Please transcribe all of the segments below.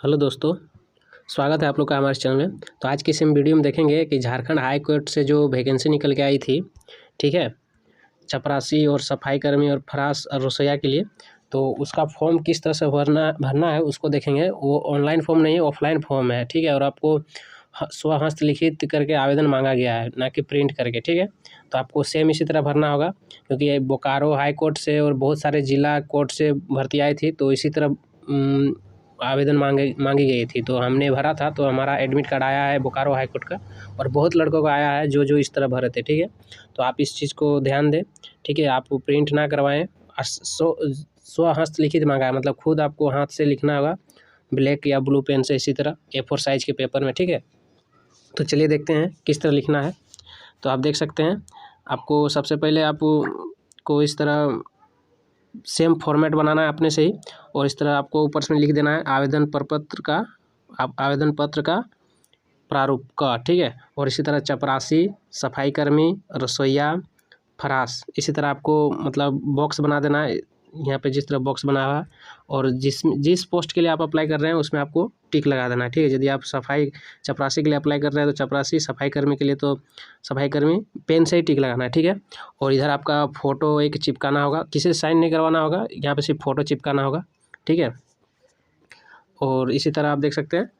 Hello दोस्तों, स्वागत है आप लोग का हमारे चैनल में। तो आज की इस वीडियो में देखेंगे कि झारखंड हाई कोर्ट से जो वैकेंसी निकल के आई थी, ठीक है, चपरासी और सफाई कर्मी और फराश और रसोइया के लिए, तो उसका फॉर्म किस तरह से भरना है उसको देखेंगे। वो ऑनलाइन फॉर्म नहीं है, ऑफलाइन फॉर्म है, ठीक है। और आपको स्वहस्तलिखित करके आवेदन मांगा गया है, ना कि प्रिंट करके, ठीक है। तो आपको सेम इसी तरह भरना होगा, क्योंकि ये बोकारो हाई कोर्ट से और बहुत सारे जिला कोर्ट से भर्ती आई थी, तो इसी तरह आवेदन मांगी गई थी। तो हमने भरा था, तो हमारा एडमिट कार्ड आया है बोकारो हाई कोर्ट का, और बहुत लड़कों को आया है जो इस तरह भरे थे, ठीक है। तो आप इस चीज़ को ध्यान दें, ठीक है। आप प्रिंट ना करवाएं। स्वहस्त लिखित मांगा है, मतलब खुद आपको हाथ से लिखना होगा, ब्लैक या ब्लू पेन से, इसी तरह A4 साइज़ के पेपर में, ठीक है। तो चलिए देखते हैं किस तरह लिखना है। तो आप देख सकते हैं, आपको सबसे पहले आपको इस तरह सेम फॉर्मेट बनाना है अपने से ही, और इस तरह आपको ऊपर से लिख देना है आवेदन पत्र का प्रारूप का, ठीक है। और इसी तरह चपरासी, सफाई कर्मी, रसोइया, फराश, इसी तरह आपको मतलब बॉक्स बना देना है यहाँ पे जिस तरह बॉक्स बना हुआ है। और जिस पोस्ट के लिए आप अप्लाई कर रहे हैं उसमें आपको टिक लगा देना है, ठीक है। यदि आप चपरासी के लिए अप्लाई कर रहे हैं तो चपरासी, सफाई कर्मी के लिए तो सफाई कर्मी, पेन से ही टिक लगाना है, ठीक है। और इधर आपका फ़ोटो एक चिपकाना होगा, किसी से साइन नहीं करवाना होगा, यहाँ पे सिर्फ फ़ोटो चिपकाना होगा, ठीक है। और इसी तरह आप देख सकते हैं,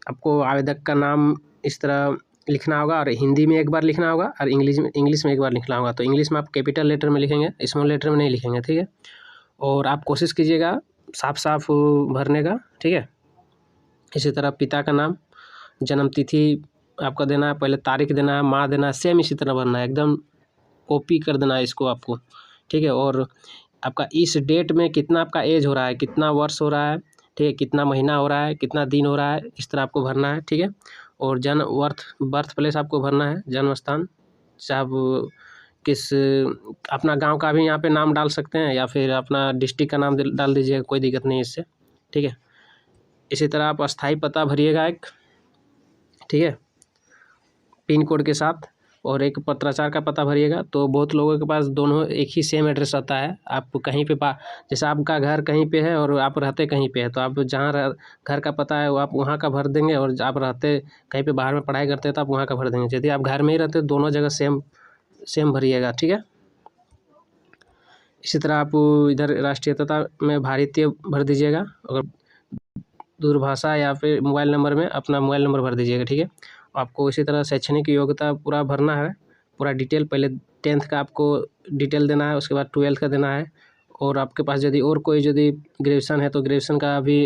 आपको आवेदक का नाम इस तरह लिखना होगा, और हिंदी में एक बार लिखना होगा, और इंग्लिश में एक बार लिखना होगा। तो इंग्लिश में आप कैपिटल लेटर में लिखेंगे, स्मॉल लेटर में नहीं लिखेंगे, ठीक है। और आप कोशिश कीजिएगा साफ साफ भरने का, ठीक है। इसी तरह पिता का नाम, जन्म तिथि आपका देना है, पहले तारीख देना है, माह देना है, सेम इसी तरह भरना है, एकदम कॉपी कर देना है इसको आपको, ठीक है। और आपका इस डेट में कितना आपका एज हो रहा है, कितना वर्ष हो रहा है, ठीक है, कितना महीना हो रहा है, कितना दिन हो रहा है, इस तरह आपको भरना है, ठीक है। और बर्थ प्लेस आपको भरना है, जन्म स्थान, चाहे आप किस अपना गांव का भी यहाँ पे नाम डाल सकते हैं, या फिर अपना डिस्ट्रिक्ट का नाम डाल दीजिएगा, कोई दिक्कत नहीं है इससे, ठीक है। इसी तरह आप अस्थाई पता भरिएगा एक, ठीक है, पिन कोड के साथ, और एक पत्राचार का पता भरिएगा। तो बहुत लोगों के पास दोनों एक ही सेम एड्रेस रहता है। आप कहीं पे जैसे आपका घर कहीं पे है और आप रहते कहीं पे है, तो आप जहाँ घर का पता है वो आप वहाँ का भर देंगे, और आप रहते कहीं पे बाहर में पढ़ाई करते हैं तो आप वहाँ का भर देंगे। यदि आप घर में ही रहते दोनों जगह सेम भरिएगा, ठीक है। इसी तरह आप इधर राष्ट्रीयता में भारतीय भर दीजिएगा, अगर दूरभाषा या फिर मोबाइल नंबर में अपना मोबाइल नंबर भर दीजिएगा, ठीक है। आपको इसी तरह शैक्षणिक योग्यता पूरा भरना है, पूरा डिटेल, पहले 10th का आपको डिटेल देना है, उसके बाद 12th का देना है, और आपके पास यदि और कोई यदि ग्रेजुएशन है तो ग्रेजुएशन का भी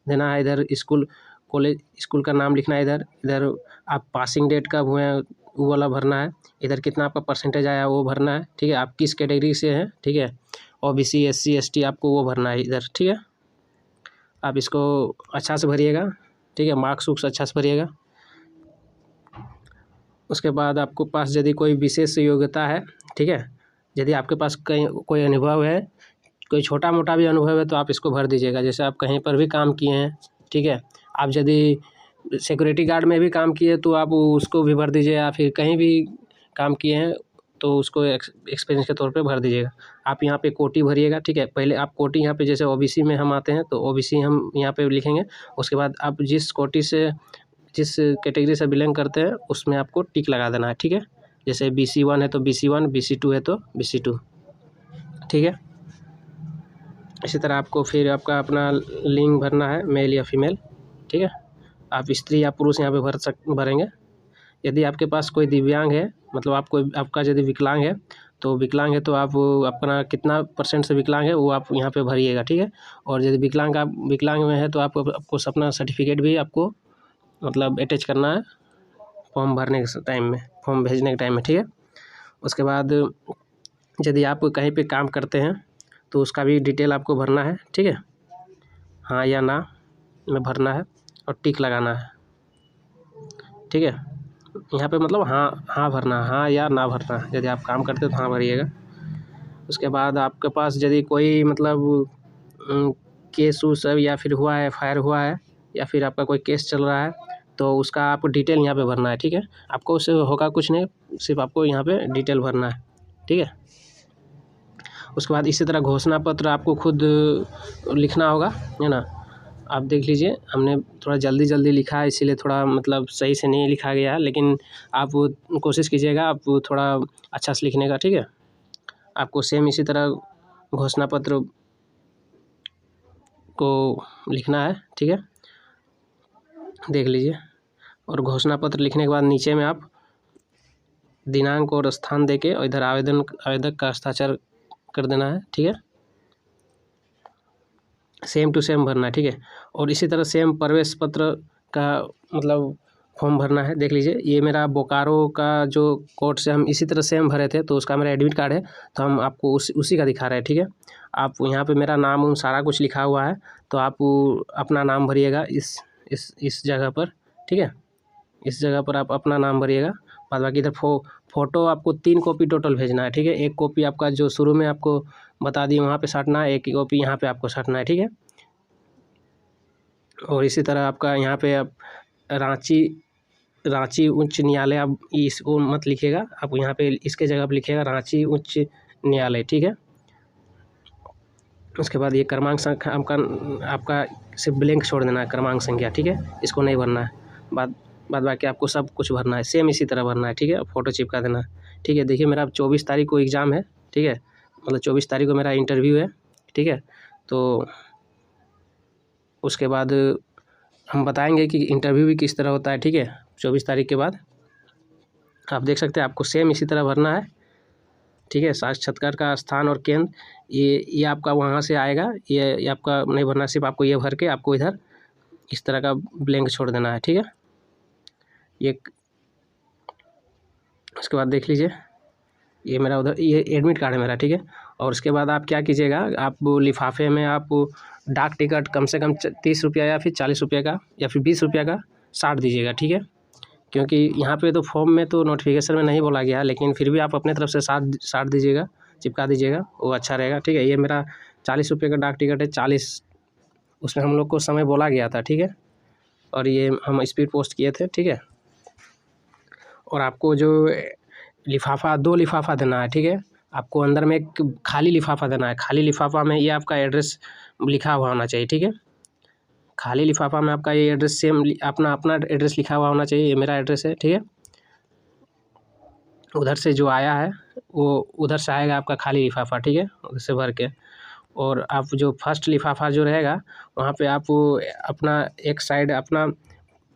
देना है। इधर स्कूल का नाम लिखना है, इधर आप पासिंग डेट कब हुए हैं वो वाला भरना है, इधर कितना आपका परसेंटेज आया वो भरना है, ठीक है। आप किस कैटेगरी से हैं, ठीक है, OBC SC ST आपको वो भरना है इधर, ठीक है। आप इसको अच्छा से भरिएगा, ठीक है, मार्क्स अच्छा से भरिएगा। उसके बाद आपको पास यदि कोई विशेष योग्यता है, ठीक है, यदि आपके पास कहीं कोई अनुभव है, कोई छोटा मोटा भी अनुभव है, तो आप इसको भर दीजिएगा। जैसे आप कहीं पर भी काम किए हैं, ठीक है, आप यदि सिक्योरिटी गार्ड में भी काम किए तो आप उसको भी भर दीजिए, या फिर कहीं भी काम किए हैं तो उसको एक्सपीरियंस के तौर पे भर दीजिएगा। आप यहाँ पे कोटि भरिएगा, ठीक है। पहले आप कोटि यहाँ पे जैसे OBC में हम आते हैं तो OBC हम यहाँ पे लिखेंगे। उसके बाद आप जिस कैटेगरी से बिलोंग करते हैं उसमें आपको टिक लगा देना है, ठीक है। जैसे BC1 है तो BC1, BC2 है तो BC2, ठीक है। इसी तरह आपको फिर आपका अपना लिंग भरना है, मेल या फीमेल, ठीक है। आप स्त्री या पुरुष यहाँ पे भरेंगे। यदि आपके पास कोई दिव्यांग है, मतलब आपका यदि विकलांग है तो आप अपना कितना % से विकलांग है वो आप यहाँ पे भरिएगा, ठीक है। और यदि विकलांग में है तो आपको अपना सर्टिफिकेट भी आपको मतलब अटैच करना है फॉर्म भरने के टाइम में, फॉर्म भेजने के टाइम में, ठीक है। उसके बाद यदि आप कहीं पे काम करते हैं तो उसका भी डिटेल आपको भरना है, ठीक है, हाँ या ना में भरना है, और टिक लगाना है, ठीक है। यहाँ पे मतलब हाँ भरना, हाँ या ना भरना। यदि आप काम करते तो हाँ भरिएगा। उसके बाद आपके पास यदि कोई मतलब केस उस या फिर हुआ है, FIR हुआ है, या फिर आपका कोई केस चल रहा है, तो उसका आपको डिटेल यहाँ पे भरना है, ठीक है। आपको उससे होगा कुछ नहीं, सिर्फ आपको यहाँ पे डिटेल भरना है, ठीक है। उसके बाद इसी तरह घोषणा पत्र आपको खुद लिखना होगा, है ना। आप देख लीजिए, हमने थोड़ा जल्दी जल्दी लिखा है, इसीलिए थोड़ा मतलब सही से नहीं लिखा गया है, लेकिन आप कोशिश कीजिएगा आप थोड़ा अच्छा से लिखने का, ठीक है। आपको सेम इसी तरह घोषणा पत्र को लिखना है, ठीक है। देख लीजिए, और घोषणा पत्र लिखने के बाद नीचे में आप दिनांक और स्थान देके और इधर आवेदक का हस्ताक्षर कर देना है, ठीक है। सेम टू सेम भरना है, ठीक है। और इसी तरह सेम प्रवेश पत्र का मतलब फॉर्म भरना है। देख लीजिए, ये मेरा बोकारो का जो कोर्ट से हम इसी तरह सेम भरे थे, तो उसका मेरा एडमिट कार्ड है, तो हम आपको उसी का दिखा रहे हैं, ठीक है। आप यहाँ पे मेरा नाम उन सारा कुछ लिखा हुआ है, तो आप अपना नाम भरिएगा इस जगह पर, ठीक है। इस जगह पर आप अपना नाम भरिएगा। बाद बाकी इधर फ़ोटो आपको 3 कॉपी टोटल भेजना है, ठीक है। एक कॉपी आपका जो शुरू में आपको बता दिए वहाँ पे साटना है, एक कॉपी यहाँ पे आपको साटना है, ठीक है। और इसी तरह आपका यहाँ पे आप रांची उच्च न्यायालय, आप इसको मत लिखिएगा, आप यहाँ पे इसके जगह पर लिखिएगा रांची उच्च न्यायालय, ठीक है। उसके बाद ये क्रमांक संख्या आपका सिर्फ ब्लैंक छोड़ देना है, क्रमांक संख्या, ठीक है, इसको नहीं भरना है। बाद बाकी आपको सब कुछ भरना है, सेम इसी तरह भरना है, ठीक है। फ़ोटो चिपका देना है, ठीक है। देखिए, मेरा 24 तारीख को एग्ज़ाम है, ठीक है, मतलब 24 तारीख को मेरा इंटरव्यू है, ठीक है। तो उसके बाद हम बताएंगे कि इंटरव्यू भी किस तरह होता है, ठीक है। 24 तारीख के बाद आप देख सकते हैं, आपको सेम इसी तरह भरना है, ठीक है। साक्षात्कार का स्थान और केंद्र ये आपका वहाँ से आएगा, ये आपका नहीं भरना, सिर्फ आपको ये भर के आपको इधर इस तरह का ब्लैंक छोड़ देना है, ठीक है। ये उसके बाद देख लीजिए, ये मेरा उधर ये एडमिट कार्ड है मेरा, ठीक है। और उसके बाद आप क्या कीजिएगा, आप लिफाफे में आप डाक टिकट कम से कम 30 रुपया या फिर 40 रुपये का या फिर 20 रुपये का साट दीजिएगा, ठीक है। क्योंकि यहाँ पे तो फॉर्म में तो नोटिफिकेशन में नहीं बोला गया है, लेकिन फिर भी आप अपने तरफ से साट दीजिएगा, चिपका दीजिएगा, वो अच्छा रहेगा, ठीक है। ये मेरा 40 रुपये का डाक टिकट है, 40 उसमें हम लोग को समय बोला गया था, ठीक है। और ये हम स्पीड पोस्ट किए थे, ठीक है। और आपको जो लिफाफा 2 लिफाफा देना है, ठीक है। आपको अंदर में एक खाली लिफाफा देना है, खाली लिफाफा में ये आपका एड्रेस लिखा हुआ होना चाहिए, ठीक है। खाली लिफाफा में आपका ये एड्रेस सेम अपना एड्रेस लिखा हुआ होना चाहिए, ये मेरा एड्रेस है, ठीक है। उधर से जो आया है वो उधर से आएगा आपका खाली लिफाफा, ठीक है, उधर से भर के। और आप जो फर्स्ट लिफाफा जो रहेगा वहाँ पे आप अपना एक साइड अपना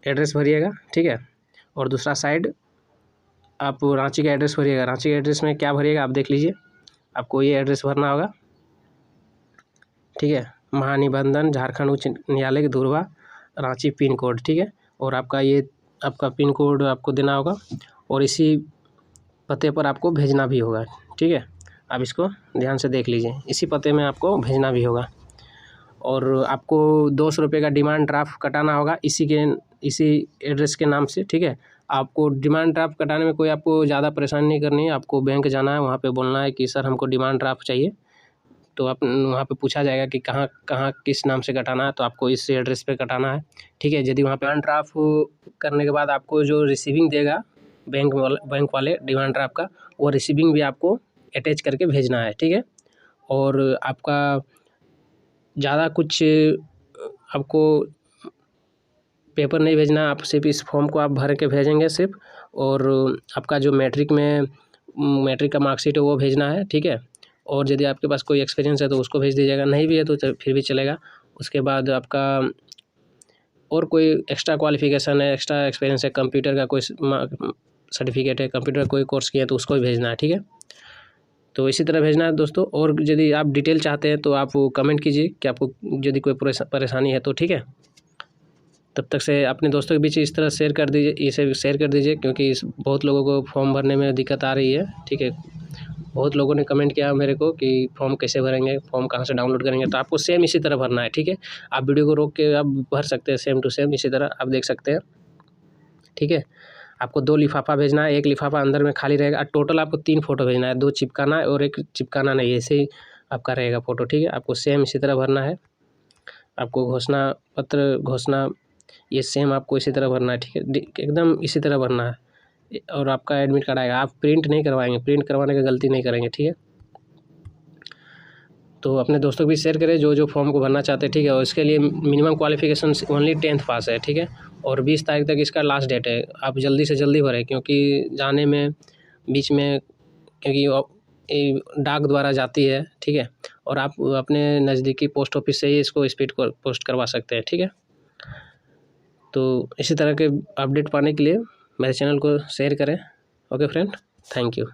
एड्रेस भरिएगा, ठीक है। और दूसरा साइड आप रांची का एड्रेस भरिएगा। रांची के एड्रेस में क्या भरिएगा आप देख लीजिए, आपको ये एड्रेस भरना होगा, ठीक है। महानिबंधन झारखंड उच्च न्यायालय के धुरवा, रांची पिन कोड, ठीक है। और आपका पिन कोड आपको देना होगा, और इसी पते पर आपको भेजना भी होगा, ठीक है। आप इसको ध्यान से देख लीजिए, इसी पते में आपको भेजना भी होगा। और आपको 200 रुपये का डिमांड ड्राफ्ट कटाना होगा इसी एड्रेस के नाम से, ठीक है। आपको डिमांड ड्राफ्ट कटाने में कोई आपको ज़्यादा परेशानी नहीं करनी है, आपको बैंक जाना है, वहाँ पे बोलना है कि सर हमको डिमांड ड्राफ्ट चाहिए, तो आप वहाँ पे पूछा जाएगा कि कहाँ कहाँ किस नाम से कटाना है, तो आपको इस एड्रेस पे कटाना है, ठीक है। यदि वहाँ पे डिमांड ड्राफ्ट करने के बाद आपको जो रिसीविंग देगा बैंक वाले डिमांड ड्राफ्ट का, वो रिसीविंग भी आपको अटैच करके भेजना है, ठीक है। और आपका ज़्यादा कुछ आपको पेपर नहीं भेजना, आप सिर्फ इस फॉर्म को आप भर के भेजेंगे सिर्फ। और आपका जो मैट्रिक का मार्कशीट है वो भेजना है, ठीक है। और यदि आपके पास कोई एक्सपीरियंस है तो उसको भेज दीजिएगा, नहीं भी है तो फिर भी चलेगा। उसके बाद आपका और कोई एक्स्ट्रा क्वालिफिकेशन है, एक्स्ट्रा एक्सपीरियंस है, कंप्यूटर का कोई सर्टिफिकेट है, कंप्यूटर का कोई कोर्स किया है तो उसको भी भेजना है, ठीक है। तो इसी तरह भेजना है दोस्तों। और यदि आप डिटेल चाहते हैं तो आप कमेंट कीजिए कि आपको यदि कोई परेशानी है तो, ठीक है। तब तक से अपने दोस्तों के बीच इस तरह शेयर कर दीजिए, इसे शेयर कर दीजिए, क्योंकि बहुत लोगों को फॉर्म भरने में दिक्कत आ रही है, ठीक है। बहुत लोगों ने कमेंट किया मेरे को कि फॉर्म कैसे भरेंगे, फॉर्म कहाँ से डाउनलोड करेंगे, तो आपको सेम इसी तरह भरना है, ठीक है। आप वीडियो को रोक के आप भर सकते हैं, सेम टू सेम इसी तरह आप देख सकते हैं, ठीक है। आपको 2 लिफाफा भेजना है, एक लिफाफा अंदर में खाली रहेगा। टोटल आपको 3 फ़ोटो भेजना है, 2 चिपकाना है और एक चिपकाना नहीं, ऐसे ही आपका रहेगा फ़ोटो, ठीक है। आपको सेम इसी तरह भरना है। आपको घोषणा ये सेम आपको इसी तरह भरना है, ठीक है, एकदम इसी तरह भरना है। और आपका एडमिट कार्ड आएगा, आप प्रिंट नहीं करवाएंगे, प्रिंट करवाने का गलती नहीं करेंगे, ठीक है। तो अपने दोस्तों को भी शेयर करें जो जो फॉर्म को भरना चाहते हैं, ठीक है। और इसके लिए मिनिमम क्वालिफिकेशन ओनली 10th पास है, ठीक है। और 20 तारीख तक इसका लास्ट डेट है, आप जल्दी से जल्दी भरें, क्योंकि जाने में बीच में क्योंकि ये डाक द्वारा जाती है, ठीक है। और आप अपने नज़दीकी पोस्ट ऑफिस से ही इसको स्पीड पोस्ट करवा सकते हैं, ठीक है। तो इसी तरह के अपडेट पाने के लिए मेरे चैनल को शेयर करें। Okay friend, thank you.